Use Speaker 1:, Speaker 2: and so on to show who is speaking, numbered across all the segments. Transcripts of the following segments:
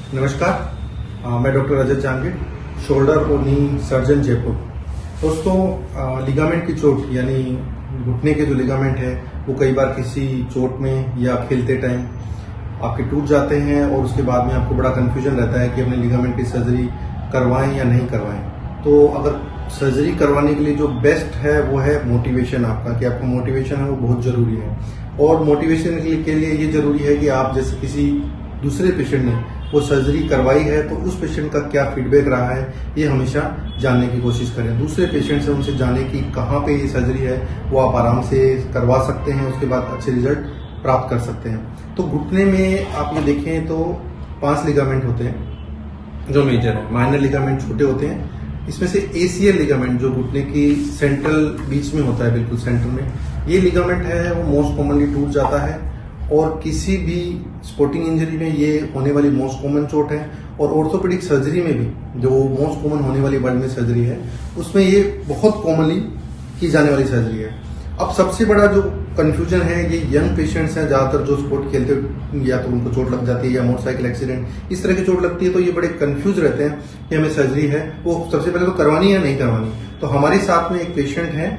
Speaker 1: नमस्कार, मैं डॉक्टर रजत जहांगीर, शोल्डर और नी सर्जन जयपुर। दोस्तों, लिगामेंट की चोट यानी घुटने के जो लिगामेंट है वो कई बार किसी चोट में या खेलते टाइम आपके टूट जाते हैं और उसके बाद में आपको बड़ा कंफ्यूजन रहता है कि अपने लिगामेंट की सर्जरी करवाएं या नहीं करवाएं। तो अगर सर्जरी करवाने के लिए जो बेस्ट है वो है मोटिवेशन आपका, कि आपका मोटिवेशन है वो बहुत जरूरी है। और मोटिवेशन के लिए ये जरूरी है कि आप जैसे किसी दूसरे पेशेंट ने वो सर्जरी करवाई है तो उस पेशेंट का क्या फीडबैक रहा है ये हमेशा जानने की कोशिश करें। दूसरे पेशेंट से उनसे जाने कि कहाँ पे ये सर्जरी है वो आप आराम से करवा सकते हैं, उसके बाद अच्छे रिजल्ट प्राप्त कर सकते हैं। तो घुटने में आप ये देखें तो 5 लिगामेंट होते हैं जो मेजर है। माइनर लिगामेंट छोटे होते हैं, इसमें से एसीएल लिगामेंट जो घुटने की सेंट्रल बीच में होता है, बिल्कुल सेंटर में, ये लिगामेंट है वो मोस्ट कॉमनली टूट जाता है और किसी भी स्पोर्टिंग इंजरी में ये होने वाली मोस्ट कॉमन चोट है। और ऑर्थोपेडिक सर्जरी में भी जो मोस्ट कॉमन होने वाली वर्ल्ड में सर्जरी है उसमें ये बहुत कॉमनली की जाने वाली सर्जरी है। अब सबसे बड़ा जो कंफ्यूजन है ये यंग पेशेंट्स हैं, ज्यादातर जो स्पोर्ट खेलते या तो उनको चोट लग जाती है या मोटरसाइकिल एक्सीडेंट इस तरह की चोट लगती है, तो ये बड़े कंफ्यूज रहते हैं कि हमें सर्जरी है वो सबसे पहले तो करवानी है या नहीं करवानी। तो हमारे साथ में एक पेशेंट है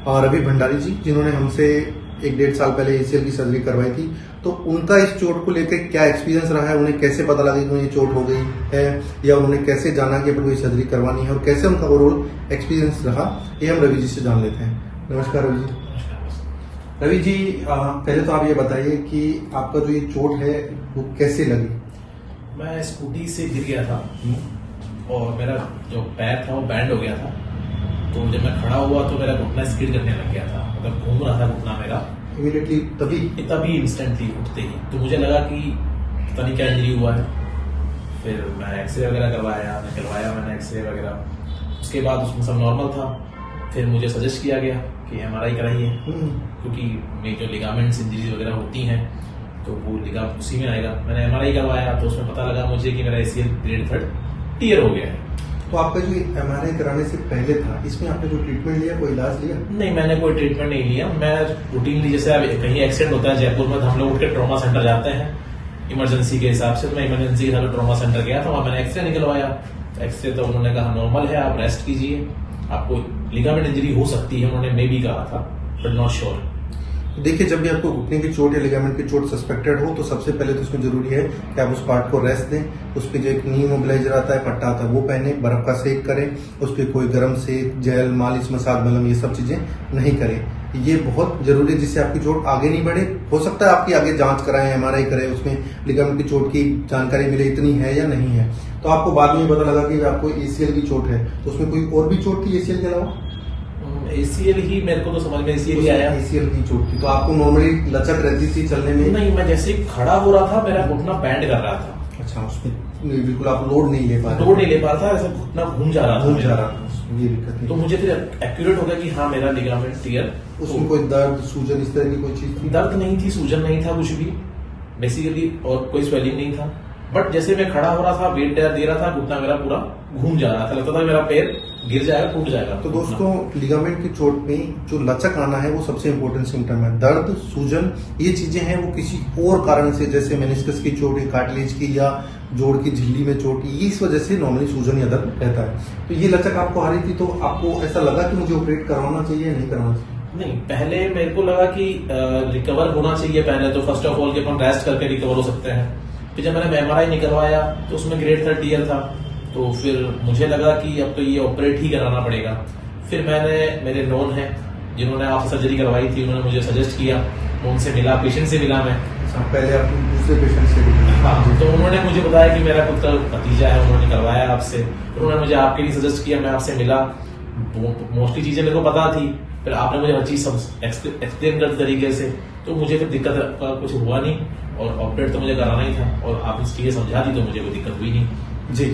Speaker 1: रवि भंडारी जी, जिन्होंने हमसे 1-1.5 साल पहले एसीएल की सर्जरी करवाई थी। तो उनका इस चोट को लेकर क्या एक्सपीरियंस रहा है, उन्हें कैसे पता लगा कि उन्हें चोट हो गई है या उन्होंने कैसे जाना कि अपनी सर्जरी करवानी है और कैसे उनका ओवरऑल एक्सपीरियंस रहा, ये हम रवि जी से जान लेते हैं। नमस्कार रवि जी। रवि जी, पहले तो आप ये बताइए कि आपका जो ये चोट है वो कैसे लगी?
Speaker 2: मैं स्कूटी से गिर गया था और मेरा जो पैर था वो बैंड हो गया था। तो जब मैं खड़ा हुआ तो मेरा घुटना स्किड करने लग गया था, मतलब घूम रहा था घुटना मेरा
Speaker 1: इमीडिएटली, तभी
Speaker 2: इंस्टेंटली उठते ही। तो मुझे लगा कि पता नहीं क्या इंजरी हुआ है। फिर मैं एक्सरे वगैरह निकलवाया मैंने एक्सरे वगैरह। उसके बाद उसमें सब नॉर्मल था। फिर मुझे सजेस्ट किया गया कि एमआरआई कराइए, क्योंकि मेरी जो लिगामेंट्स इंजरीज वगैरह होती हैं तो वो लिगामेंट उसी में आएगा। मैंने एमआरआई करवाया तो उसमें पता लगा मुझे कि मेरा एसीएल ग्रेड 3 टियर हो गया है।
Speaker 1: तो आपका जो एमआरआई कराने से पहले था, इसमें आपने कोई ट्रीटमेंट लिया, कोई इलाज लिया?
Speaker 2: नहीं, मैंने कोई ट्रीटमेंट नहीं लिया। मैं रूटीनली, जैसे अब कहीं एक्सीडेंट होता है जयपुर में तो हम लोग उठ के ट्रॉमा सेंटर जाते हैं इमरजेंसी के हिसाब से। तो मैं इमरजेंसी के हिसाब से ट्रॉमा सेंटर गया था, वहां मैंने एक्सरे निकलवाया। एक्सरे तो उन्होंने कहा नॉर्मल है, आप रेस्ट कीजिए, आपको लिगामेंट इंजरी हो सकती है, उन्होंने मे भी कहा था, बट नॉट श्योर।
Speaker 1: देखिए, जब भी आपको घुटने की चोट या लिगामेंट की चोट सस्पेक्टेड हो तो सबसे पहले तो इसमें जरूरी है कि आप उस पार्ट को रेस्ट दें। उस पर जो एक नी मोबिलाइजर आता है, पट्टा आता है, वो पहने, बर्फ का सेक करें, उस पर कोई गर्म सेक, जेल, मालिश, मसाज, मलम ये सब चीजें नहीं करें। ये बहुत जरूरी है जिससे आपकी चोट आगे नहीं बढ़े। हो सकता है आपकी आगे जांच कराएं, एमआरआई करें, उसमें लिगामेंट की चोट की जानकारी मिले इतनी है या नहीं है। तो आपको बाद में पता लगा कि आपको एसीएल की चोट है, तो उसमें कोई और भी चोट थी एसीएल के अलावा?
Speaker 2: एसीएल ही मेरे को तो समझ में एसीएल ही आया।
Speaker 1: एसीएल की चोट थी, तो आपको नॉर्मली लचक रहती थी चलने में?
Speaker 2: नहीं, मैं जैसे ही खड़ा हो रहा था मेरा घुटना बैंड कर रहा था।
Speaker 1: अच्छा, उसमें बिल्कुल आप लोड नहीं ले पा रहे
Speaker 2: था, ऐसा घुटना घूम जा रहा था।
Speaker 1: ये दिक्कत नहीं।
Speaker 2: तो मुझे फिर एक्यूरेट हो गया कि हाँ मेरा लिगामेंट टियर।
Speaker 1: उसमें कोई दर्द, सूजन इस तरह की कोई चीज थी?
Speaker 2: दर्द नहीं थी, सूजन नहीं था कुछ भी बेसिकली, और कोई स्वेलिंग नहीं था। बट जैसे मैं खड़ा हो रहा था, वेट दे रहा था, घुटना मेरा पूरा घूम जा रहा था, लगता था मेरा पैर गिर जाएगा, टूट जाएगा।
Speaker 1: तो दोस्तों, लिगामेंट की चोट में जो लचक आना है वो सबसे इंपॉर्टेंट सिम्टम है। दर्द, सूजन, ये चीजें हैं वो किसी और कारण से, जैसे मेनिस्कस की चोट है, कार्टिलेज की या जोड़ की झिल्ली में चोट, इस वजह से नॉर्मली सूजन या दर्द रहता है। तो ये लचक आपको आ रही थी, तो आपको ऐसा लगा कि मुझे ऑपरेट करवाना चाहिए या नहीं करवाना चाहिए?
Speaker 2: नहीं, पहले मेरे को लगा कि रिकवर होना चाहिए पहले तो, फर्स्ट ऑफ ऑल कि अपन रेस्ट करके रिकवर हो सकते हैं। फिर जब मैंने एमआरआई निकलवाया तो उसमें ग्रेड 3 टियर था, तो फिर मुझे लगा कि अब तो ये ऑपरेट ही कराना पड़ेगा। फिर मैंने, मेरे नोन है जिन्होंने आपसे सर्जरी करवाई थी, उन्होंने मुझे सजेस्ट किया, उनसे मिला, पेशेंट से मिला मैं।
Speaker 1: पहले आप दूसरे पेशेंट से?
Speaker 2: हाँ, तो उन्होंने मुझे बताया कि मेरा खुद का भतीजा है, उन्होंने करवाया आपसे, उन्होंने मुझे आपके लिए सजेस्ट किया, मैं आपसे मिला। मोस्टली चीजें मेरे को पता थी, फिर आपने मुझे हर चीज सब एक्सप्लेन कर तरीके से, तो मुझे फिर दिक्कत का कुछ हुआ नहीं और ऑपरेट तो मुझे कराना ही था, और आप इस चीजें समझा दी तो मुझे कोई दिक्कत हुई नहीं।
Speaker 1: जी,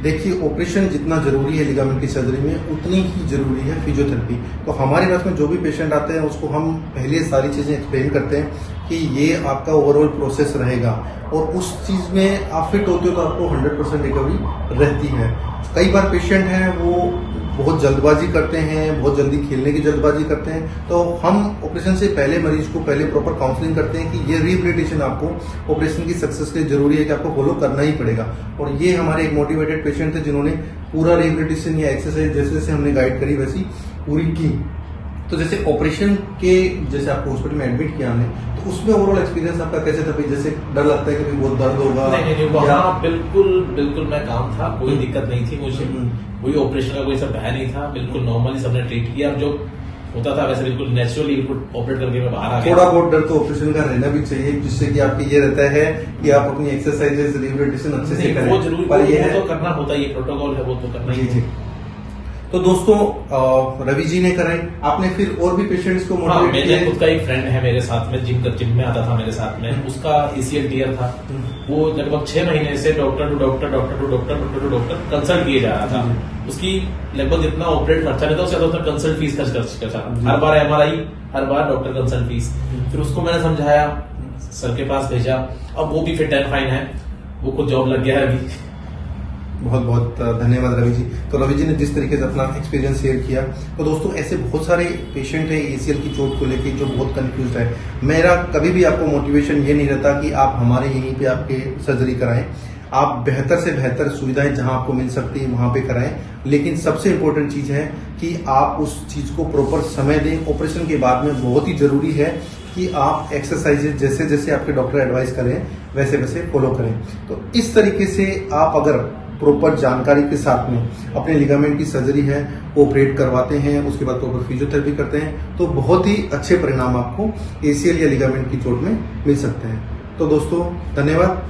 Speaker 1: देखिए, ऑपरेशन जितना जरूरी है लिगामेंट की सर्जरी में उतनी ही जरूरी है फिजियोथेरेपी। तो हमारे पास में जो भी पेशेंट आते हैं उसको हम पहले सारी चीजें एक्सप्लेन करते हैं कि ये आपका ओवरऑल प्रोसेस रहेगा और उस चीज़ में आप फिट होते हो तो आपको 100% रिकवरी रहती है। कई बार पेशेंट हैं वो बहुत जल्दबाजी करते हैं, बहुत जल्दी खेलने की जल्दबाजी करते हैं, तो हम ऑपरेशन से पहले मरीज को पहले प्रॉपर काउंसलिंग करते हैं कि ये रिहेबिलिटेशन आपको ऑपरेशन की सक्सेस के लिए जरूरी है कि आपको फॉलो करना ही पड़ेगा। और ये हमारे एक मोटिवेटेड पेशेंट थे जिन्होंने पूरा रिहेबिलिटेशन या एक्सरसाइज जैसे जैसे हमने गाइड करी वैसी पूरी की। तो जैसे ऑपरेशन के जैसे आपको हॉस्पिटल में एडमिट किया हमने, तो उसमें ओवरऑल एक्सपीरियंस आपका कैसे था? जैसे डर लगता है कि बहुत दर्द होगा?
Speaker 2: नहीं, वहाँ बिल्कुल मैं काम था, कोई दिक्कत नहीं थी मुझे, कोई ऑपरेशन का कोई सब भय नहीं था, बिल्कुल नॉर्मली सबने ट्रीट किया, जो होता था वैसे बिल्कुल नेचुरली ऑपरेट करके मैं बाहर आ गया।
Speaker 1: थोड़ा बहुत डर तो ऑपरेशन का रहना भी चाहिए, जिससे कि आपके ये रहता है कि आप अपनी एक्सरसाइजेस रिहेबिलिटेशन अच्छे से करें।
Speaker 2: वो जरूरी,
Speaker 1: पर ये
Speaker 2: तो करना होता है, ये प्रोटोकॉल है, वो तो करना ही है।
Speaker 1: तो दोस्तों रवि जी ने कराई, आपने फिर और भी पेशेंट्स को मोटिवेट किया?
Speaker 2: मेरे खुद का एक फ्रेंड है मेरे साथ में, जिम में आता था मेरे साथ में, उसका ACL टीयर था, वो लगभग 6 महीने से डॉक्टर टू डॉक्टर कंसल्ट किए जा रहा था। उसकी लगभग इतना ऑपरेट खर्चा नहीं था, उससे ज्यादा कंसल्ट फीस खर्च हर बार MRI, हर बार डॉक्टर कंसल्ट फीस। फिर उसको मैंने समझाया, सर के पास भेजा, अब वो भी फिट एंड फाइन है, वो खुद जॉब लग गया है अभी।
Speaker 1: बहुत बहुत धन्यवाद रवि जी। तो रवि जी ने जिस तरीके से अपना एक्सपीरियंस शेयर किया, तो दोस्तों ऐसे बहुत सारे पेशेंट हैं ACL की चोट को लेके जो बहुत कंफ्यूज है। मेरा कभी भी आपको मोटिवेशन ये नहीं रहता कि आप हमारे यहीं पे आपके सर्जरी कराएं, आप बेहतर से बेहतर सुविधाएं जहां आपको मिल सकती है वहां पे कराएं, लेकिन सबसे इम्पोर्टेंट चीज है कि आप उस चीज को प्रॉपर समय दें। ऑपरेशन के बाद में बहुत ही जरूरी है कि आप एक्सरसाइजेज जैसे जैसे आपके डॉक्टर एडवाइस करें वैसे वैसे फॉलो करें। तो इस तरीके से आप अगर प्रॉपर जानकारी के साथ में अपने लिगामेंट की सर्जरी है वो ऑपरेट करवाते हैं, उसके बाद प्रॉपर फिजियोथेरेपी करते हैं, तो बहुत ही अच्छे परिणाम आपको ACL या लिगामेंट की चोट में मिल सकते हैं। तो दोस्तों धन्यवाद।